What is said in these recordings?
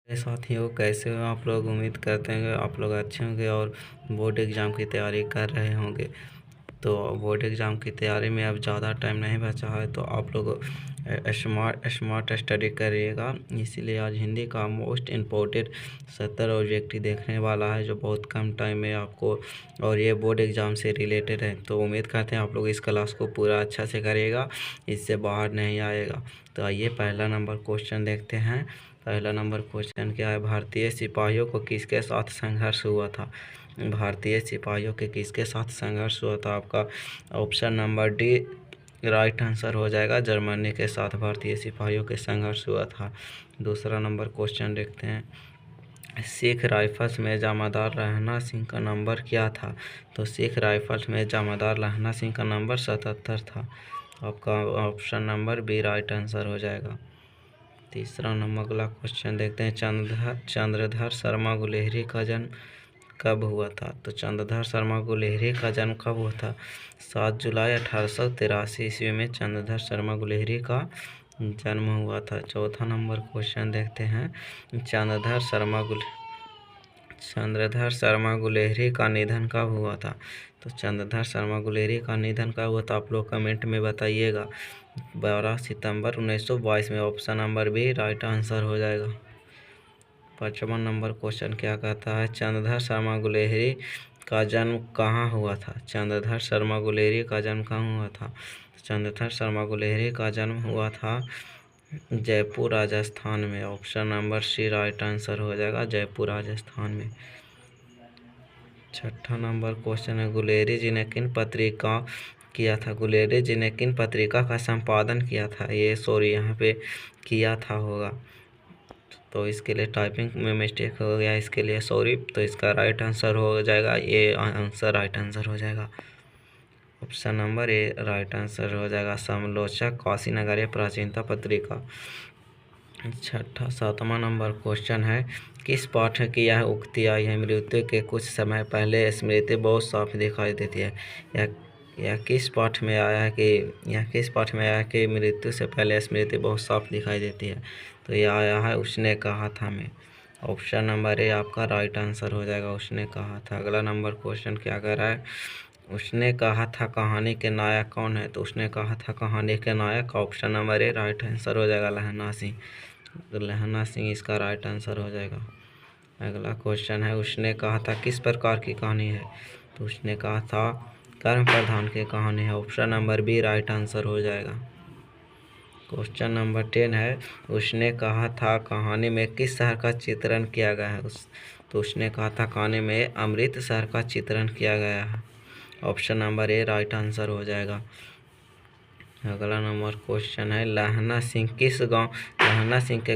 साथियों, कैसे हो आप लोग। उम्मीद करते हैं कि आप लोग अच्छे होंगे और बोर्ड एग्ज़ाम की तैयारी कर रहे होंगे। तो बोर्ड एग्ज़ाम की तैयारी में अब ज़्यादा टाइम नहीं बचा है, तो आप लोग स्मार्ट स्टडी करिएगा। इसीलिए आज हिंदी का मोस्ट इम्पोर्टेंट 70 ऑब्जेक्टिव देखने वाला है, जो बहुत कम टाइम में आपको, और ये बोर्ड एग्ज़ाम से रिलेटेड है। तो उम्मीद करते हैं आप लोग इस क्लास को पूरा अच्छा से करिएगा, इससे बाहर नहीं आएगा। तो आइए पहला नंबर क्वेश्चन देखते हैं। पहला नंबर क्वेश्चन क्या है, भारतीय सिपाहियों को किसके साथ संघर्ष हुआ था। भारतीय सिपाहियों के किसके साथ संघर्ष हुआ था। आपका option number D right answer हो जाएगा। जर्मनी के साथ भारतीय सिपाहियों के संघर्ष हुआ था। दूसरा नंबर क्वेश्चन देखते हैं। सिख राइफल्स में जमादार लहना सिंह का नंबर क्या था। तो सिख राइफल्स में जमादार लहना सिंह का नंबर 77 था। आपका option number B right answer हो जाएगा। तीसरा नंबर अगला क्वेश्चन देखते हैं। चंद्रधर शर्मा गुलेरी का जन्म कब हुआ था। तो चंद्रधर शर्मा गुलेरी का जन्म कब हुआ था। 7 जुलाई 1883 ईस्वी में चंद्रधर शर्मा गुलेरी का जन्म हुआ था। चौथा नंबर क्वेश्चन देखते हैं। चंद्रधर शर्मा गुलेरी का निधन कब हुआ था। तो चंद्रधर शर्मा गुलेरी का निधन कब हुआ था, आप लोग कमेंट में बताइएगा। 12 सितंबर 1922 में। Option number B right answer हो जाएगा। 55 नंबर क्वेश्चन क्या कहता है, चंद्रधर शर्मा गुलेरी का जन्म कहाँ हुआ था। चंद्रधर शर्मा गुलेरी का जन्म कहाँ हुआ था। चंद्रधर शर्मा गुलेरी का जन्म हुआ था जयपुर राजस्थान में। Option number C right answer हो जाएगा, जयपुर राजस्थान में। छठा नंबर क्वेश्चन है, गुलेरी जी ने किन पत्रिका किया था। गुलेरी जी ने किन पत्रिका का संपादन किया था। ये सॉरी यहाँ पे किया था होगा, तो इसके लिए टाइपिंग में मिस्टेक हो गया, इसके लिए सॉरी। तो इसका राइट आंसर हो जाएगा, ये आंसर राइट आंसर हो जाएगा। Option number A right answer हो जाएगा। समालोचक काशीनगर प्राचीनता पत्रिका। सातवां नंबर क्वेश्चन है, किस पाठ की यह उक्ति आई है, मृत्यु के कुछ समय पहले स्मृति बहुत साफ दिखाई देती है। यह किस पाठ में आया है कि मृत्यु से पहले स्मृति बहुत साफ दिखाई देती है। तो यह आया है उसने कहा था में। ऑप्शन नंबर ए आपका राइट आंसर हो जाएगा, उसने कहा था। अगला नंबर क्वेश्चन क्या कर रहा है, उसने कहा था कहानी के नायक कौन है। तो उसने कहा था कहानी के नायक, option number A right answer हो जाएगा, लहना सिंह। तो लहना सिंह इसका राइट आंसर हो जाएगा। अगला क्वेश्चन है, उसने कहा था किस प्रकार की कहानी है। तो उसने कहा था कर्म प्रधान की कहानी है। Option number B right answer हो जाएगा। क्वेश्चन नंबर 10 है, उसने कहा था कहानी में किस शहर का चित्रण किया गया है। तो उसने कहा था कहानी में अमृत शहर का चित्रण किया गया है। Option number A right answer हो जाएगा। अगला नंबर क्वेश्चन है, लहना सिंह के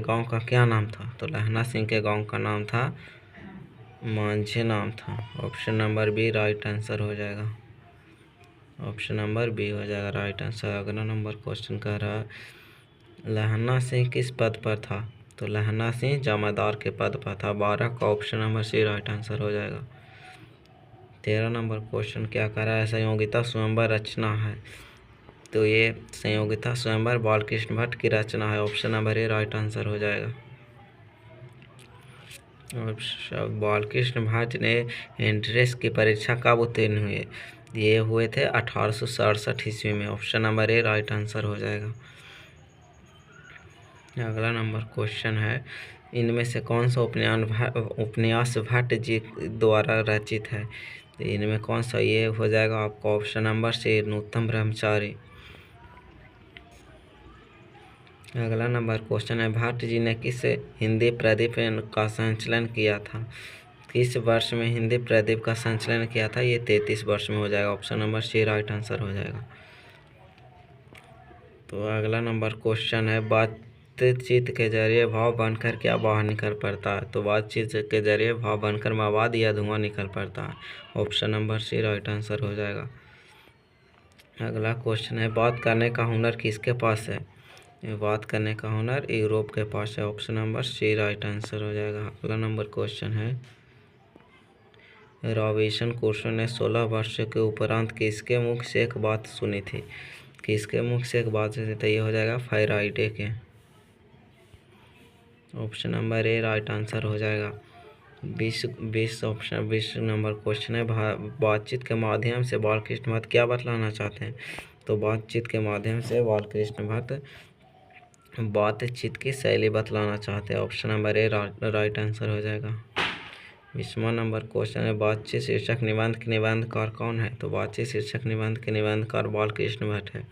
गांव का क्या नाम था। तो लहना सिंह के गांव का नाम था मांझी नाम था। Option number B right answer हो जाएगा। ऑप्शन नंबर बी हो जाएगा राइट आंसर। अगला नंबर क्वेश्चन कह रहा है, लहना सिंह किस पद पर था। तो लहना सिंह जमादार के पद पर था। 12 का option number C right answer हो जाएगा। 13 नंबर क्वेश्चन क्या कह रहा है, संयोगिता स्वयंवर रचना है। तो ये संयोगिता स्वयंवर बालकृष्ण भट्ट की रचना है। Option number A right answer हो जाएगा। बालकृष्ण भट्ट ने एंट्रेंस की परीक्षा कब उत्तीर्ण हुए। ये हुए थे 1867 ईस्वी में। Option number A right answer हो जाएगा। अगला नंबर क्वेश्चन है, इनमें से कौन सा उपन्यास भट्ट जी द्वारा रचित है। तो इनमें कौन सा, ये हो जाएगा आपका ऑप्शन नंबर सी नूतन ब्रह्मचारी। अगला नंबर क्वेश्चन है, भट्ट जी ने किस हिंदी प्रदीप का संचलन किया था। किस वर्ष में हिंदी प्रदीप का संचलन किया था। ये 33 वर्ष में हो जाएगा। Option number C right answer हो जाएगा। तो अगला नंबर क्वेश्चन है, बातचीत के जरिए भाव बनकर क्या बाहर निकल पड़ता है। तो बातचीत के जरिए भाव बनकर मवाद या धुआं निकल पड़ता है। Option number C right answer हो जाएगा। अगला क्वेश्चन है, बात करने का हुनर किसके पास है। बात करने का हुनर यूरोप के पास है। Option number C right answer हो जाएगा। अगला नंबर क्वेश्चन है, रॉबिन्सन क्रूसो ने 16 वर्ष के उपरांत किसके मुख से एक बात सुनी थी। किसके मुख से एक बात सुनी थी। ये हो जाएगा फैराइडे के। Option number A right answer हो जाएगा। 20 नंबर क्वेश्चन है, बातचीत के माध्यम से बालकृष्ण भट्ट क्या बतलाना चाहते हैं? तो बातचीत के माध्यम से बालकृष्ण भट्ट बातचीत की शैली बतलाना चाहते हैं। Option number A right answer हो जाएगा। 20वां नंबर क्वेश्चन है, बातचीत शीर्षक निबंध के निबंधकार कौन है? तो बातचीत शीर्षक निबंध के निबंधकार बालकृष्ण भट्ट है।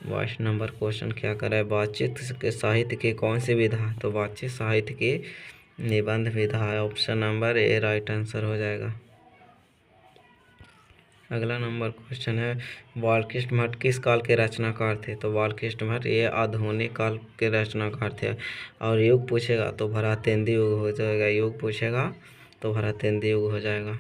22 नंबर क्वेश्चन क्या कर रहा है, बातचीत के साहित्य की कौन सी विधा है? तो बातचीत साहित्य की निबंध विधा है। Option number A right answer हो जाएगा। अगला नंबर क्वेश्चन है, बालकृष्ण भट्ट किस काल के रचनाकार थे? तो बालकृष्ण भट्ट ये आधुनिक काल के रचनाकार थे। और युग पूछेगा तो भरातेंदु युग हो जाएगा। युग पूछेगा तो भरातेंदु युग हो जाएगा।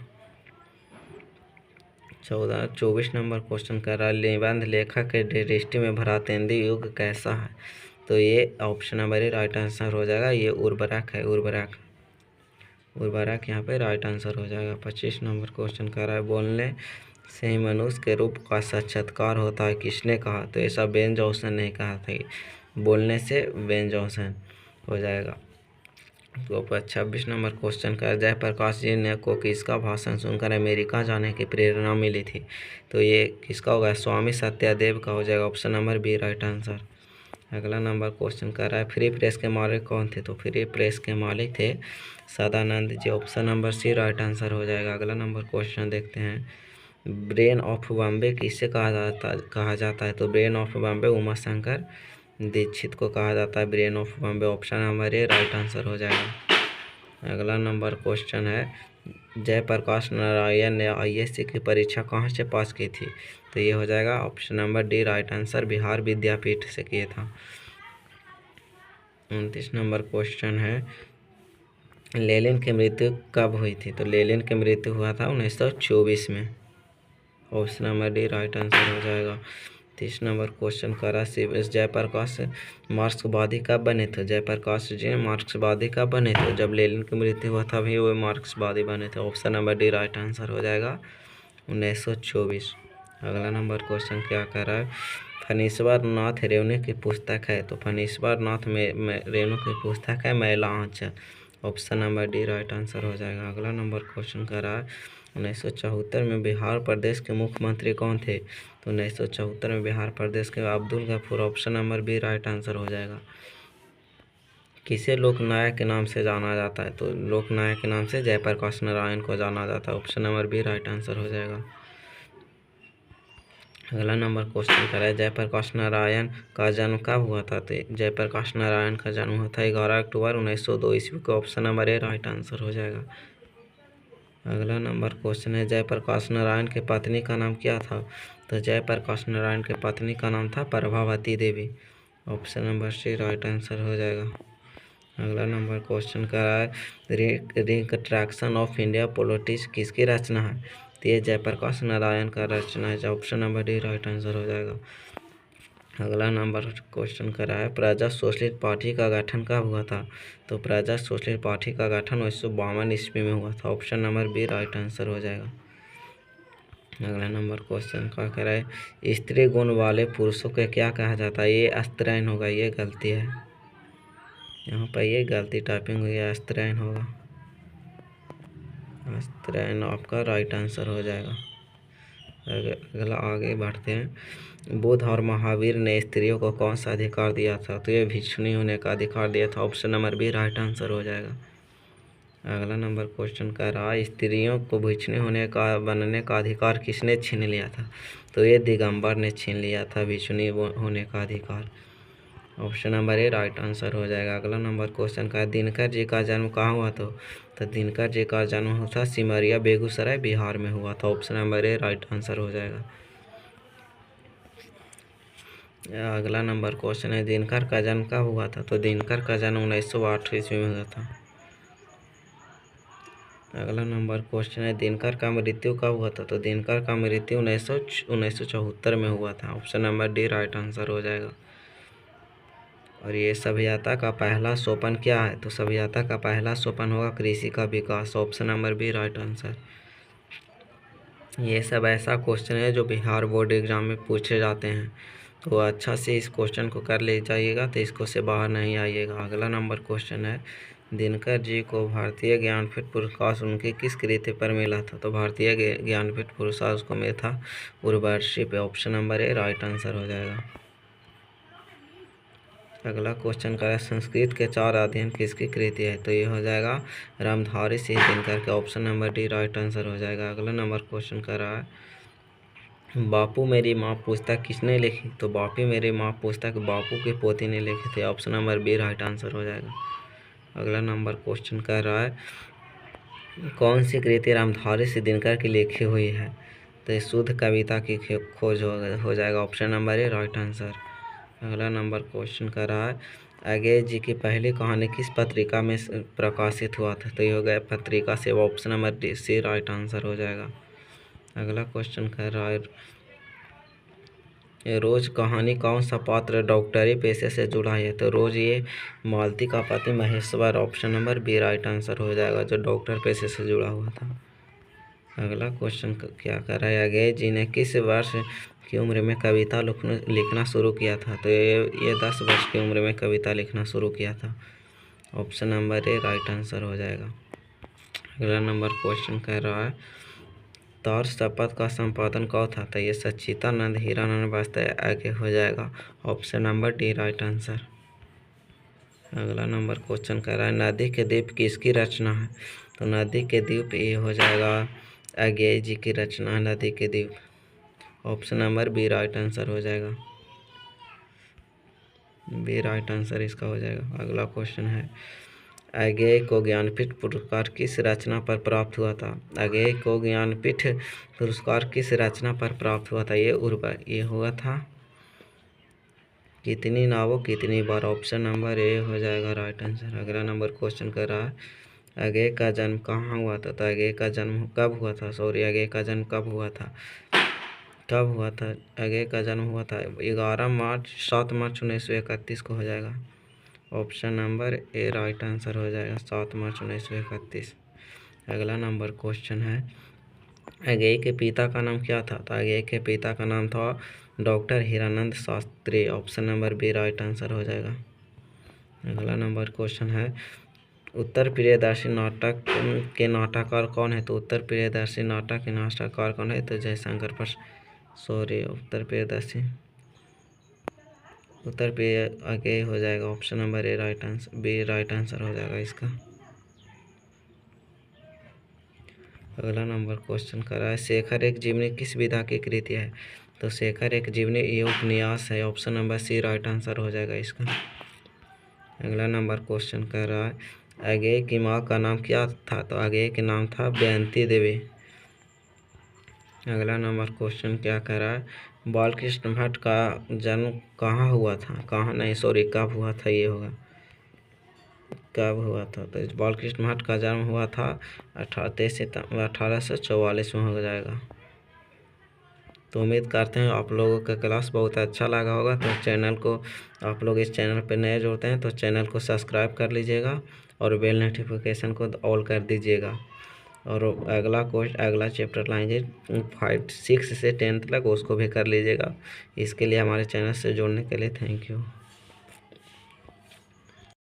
24 नंबर क्वेश्चन कर रहा है, निबंध लेखक के दृष्टि में भरातेंदु युग कैसा है? तो ये option number A right answer हो जाएगा। ये उर्वरक है, उर्वरक यहाँ पे राइट आंसर हो जाएगा। 25 नंबर क्वेश्चन कर रहा है, बोलने से ही मनुष्य के रूप का साक्षात्कार होता है, किसने कहा? तो ऐसा बेन जॉन्सन ने कहा था। बोलने से बेन जॉन्सन हो जाएगा। तो 26 नंबर क्वेश्चन का, जयप्रकाश जी ने को किसका भाषण सुनकर अमेरिका जाने की प्रेरणा मिली थी? तो ये किसका होगा? स्वामी सत्यादेव का हो जाएगा। Option number B right answer. अगला नंबर क्वेश्चन कर रहा है, फ्री प्रेस के मालिक कौन थे? तो फ्री प्रेस के मालिक थे Sadanand ji. Option number C right answer हो जाएगा। अगला नंबर क्वेश्चन देखते हैं, ब्रेन ऑफ बॉम्बे किसे कहा जाता है? तो ब्रेन ऑफ बॉम्बे उमा शंकर दीक्षित को कहा जाता है brain of Bombay. Option number A right answer हो जाएगा। अगला नंबर क्वेश्चन है, जयप्रकाश नारायण ने ISC की परीक्षा कहाँ से पास की थी? तो ये हो जाएगा option number D right answer, Bihar Vidyapeeth से किया था। 29 नंबर क्वेश्चन है, लेनिन की मृत्यु कब हुई थी? तो लेनिन की मृत्यु हुआ था 1924 में। Option number D right answer हो जाएगा। 30 नंबर क्वेश्चन करा, जयप्रकाश मार्क्सवादी कब बने थे? जयप्रकाश जी मार्क्सवादी कब बने थे? जब लेनिन की मृत्यु हुआ था भी वो मार्क्सवादी बने थे। Option number D right answer हो जाएगा 1924। अगला नंबर क्वेश्चन क्या कर रहा है, फणीश्वर नाथ रेणु की पुस्तक है? तो फणीश्वर नाथ में रेणु की पुस्तक है Maila Anchal. Option number D right answer हो जाएगा। अगला नंबर क्वेश्चन कर रहा है, 1974 में बिहार प्रदेश के मुख्यमंत्री कौन थे? तो 1974 में बिहार प्रदेश के Abdul Ghafoor. Option number B right answer हो जाएगा। किसे लोकनायक के नाम से जाना जाता है? तो लोकनायक के नाम से जयप्रकाश नारायण को जाना जाता है। Option number B right answer हो जाएगा। अगला नंबर क्वेश्चन कर रहा है, जयप्रकाश नारायण का जन्म कब हुआ था? तो जयप्रकाश नारायण का जन्म हुआ था 11 अक्टूबर 1902 ईस्वी को। Option number A right answer हो जाएगा। अगला नंबर क्वेश्चन है, जयप्रकाश नारायण की पत्नी का नाम क्या था? तो जयप्रकाश नारायण की पत्नी का नाम था Prabhavati Devi. Option number C right answer हो जाएगा। अगला नंबर क्वेश्चन का है, रिकंस्ट्रक्शन ऑफ इंडिया पॉलिटिक्स किसकी रचना है? तो ये जयप्रकाश नारायण का रचना है। Option number D right answer हो जाएगा। अगला नंबर क्वेश्चन कर रहा है, प्रजा सोशलिस्ट पार्टी का गठन कब हुआ था? तो प्रजा सोशलिस्ट पार्टी का गठन 1952 ईस्वी में हुआ था। Option number B right answer हो जाएगा। अगला नंबर क्वेश्चन क्या कह रहा है, स्त्री गुण वाले पुरुषों को क्या कहा जाता है? ये स्त्रैण होगा, ये गलती है, यहाँ पर ये गलती टाइपिंग हुई है, स्त्रैण होगा। स्त्रैण आपका राइट आंसर हो जाएगा। अगला आगे बढ़ते हैं, बुद्ध और महावीर ने स्त्रियों को कौन सा अधिकार दिया था? तो ये भिक्षुणी होने का अधिकार दिया था। Option number B right answer हो जाएगा। अगला नंबर क्वेश्चन कह रहा है, स्त्रियों को भिक्षुणी होने का बनने का अधिकार किसने छीन लिया था? तो ये दिगंबर ने छीन लिया था भिक्षुणी होने का अधिकार। Option number A right answer हो जाएगा। अगला नंबर क्वेश्चन का, दिनकर जी का जन्म कहाँ हुआ था? तो दिनकर जी का जन्म हुआ था सिमरिया बेगूसराय बिहार में हुआ था। Option number A right answer हो जाएगा। अगला नंबर क्वेश्चन है, दिनकर का जन्म कब हुआ था? तो दिनकर का जन्म 1908 ईस्वी में हुआ था। अगला नंबर क्वेश्चन है, दिनकर का मृत्यु कब हुआ था? तो दिनकर का मृत्यु 1974 में हुआ था। Option number D right answer हो जाएगा। और ये सभ्यता का पहला सोपान क्या है? तो सभ्यता का पहला सोपान होगा कृषि का विकास। Option number B right answer. ये सब ऐसा क्वेश्चन है जो बिहार बोर्ड एग्जाम में पूछे जाते हैं। तो अच्छा से इस क्वेश्चन को कर ले जाइएगा, तो इसको से बाहर नहीं आइएगा। अगला नंबर क्वेश्चन है, दिनकर जी को भारतीय ज्ञानपीठ पुरस्कार उनके किस कृति पर मिला था? तो भारतीय ज्ञानपीठ पुरस्कार उसको मिला था उर्वशी पे। Option number A right answer हो जाएगा। अगला क्वेश्चन का है, संस्कृत के 4 अध्ययन किसकी कृति है? तो ये हो जाएगा रामधारी सिंह दिनकर के। Option number D right answer हो जाएगा। अगला नंबर क्वेश्चन कर रहा है, बापू मेरी माँ पुस्तक किसने लिखी? तो बापू मेरी माँ पुस्तक बापू की पोती ने लिखी थी। Option number B right answer हो जाएगा। अगला नंबर क्वेश्चन कर रहा है, कौन सी कृति रामधारी सिंह दिनकर की लिखी हुई है? तो ये शुद्ध कविता की खोज हो जाएगा। Option number A right answer. अगला नंबर क्वेश्चन कर रहा है, अगेय जी की पहली कहानी किस पत्रिका में प्रकाशित हुआ था? तो ये हो गया पत्रिका से। Option number D C right answer हो जाएगा। अगला क्वेश्चन कर रहा है, रोज कहानी कौन सा पात्र डॉक्टरी पेशे से जुड़ा है? तो रोज ये मालती का पति Maheshwar. Option number B right answer हो जाएगा, जो डॉक्टर पेशे से जुड़ा हुआ था। अगला क्वेश्चन क्या कर रहा है, अगेय जी ने किस वर्ष की उम्र में कविता लिखना शुरू किया था? तो ये 10 वर्ष की उम्र में कविता लिखना शुरू किया था। Option number A right answer हो जाएगा। अगला नंबर क्वेश्चन कर रहा है, तार शपथ का संपादन कौन था? तो ये सच्चिदानंद हीरानंद वास्ते आगे हो जाएगा। Option number D right answer. अगला नंबर क्वेश्चन कर रहा है, नदी के द्वीप किसकी रचना है? तो नदी के द्वीप ये हो जाएगा अगेय जी की रचना है, नदी के द्वीप। Option number B right answer हो जाएगा। बी राइट आंसर इसका हो जाएगा। अगला क्वेश्चन है, अगेय को ज्ञानपीठ पुरस्कार किस रचना पर प्राप्त हुआ था? अगेय को ज्ञानपीठ पुरस्कार किस रचना पर प्राप्त हुआ था? ये हुआ था कितनी नावों कितनी बार। ऑप्शन नंबर ए हो जाएगा राइट आंसर। अगला नंबर क्वेश्चन कर रहा है, अगेय का जन्म कहाँ हुआ था? तो अगेय का जन्म कब हुआ था? अगेय का जन्म कब हुआ था? अगेय का जन्म हुआ था 7 मार्च 1931 को हो जाएगा। Option number A right answer हो जाएगा, 7 मार्च 1931। अगला नंबर क्वेश्चन है, अगेय के पिता का नाम क्या था? तो अगेय के पिता का नाम था doctor Hiranand Shastri. Option number B right answer हो जाएगा। अगला नंबर क्वेश्चन है, उत्तर प्रियदर्शी नाटक के नाटककार कौन है? तो उत्तर प्रियदर्शी नाटक के नाटककार कौन है? तो जयशंकर उत्तर प्रिय आगे हो जाएगा। Option number A right answer, B right answer हो जाएगा इसका। अगला नंबर क्वेश्चन कर रहा है, शेखर एक जीवनी किस विधा की कृति है? तो शेखर एक जीवनी ये उपन्यास है। Option number C right answer हो जाएगा इसका। अगला नंबर क्वेश्चन कर रहा है, अगेय की माँ का नाम क्या था? तो अगेय के नाम था बेअंती देवी। अगला नंबर क्वेश्चन क्या कर रहा है, बालकृष्ण भट्ट का जन्म कहाँ हुआ था? कब हुआ था? ये होगा कब हुआ था? तो बालकृष्ण भट्ट का जन्म हुआ था 23 सितंबर 1844 में हो जाएगा। तो उम्मीद करते हैं आप लोगों का क्लास बहुत अच्छा लगा होगा। तो चैनल को आप लोग इस चैनल पर नए जुड़ते हैं तो चैनल को सब्सक्राइब कर लीजिएगा और बेल नोटिफिकेशन को ऑल कर दीजिएगा। और अगला चैप्टर लाएंगे 6 से 10 तक, उसको भी कर लीजिएगा। इसके लिए हमारे चैनल से जुड़ने के लिए थैंक यू।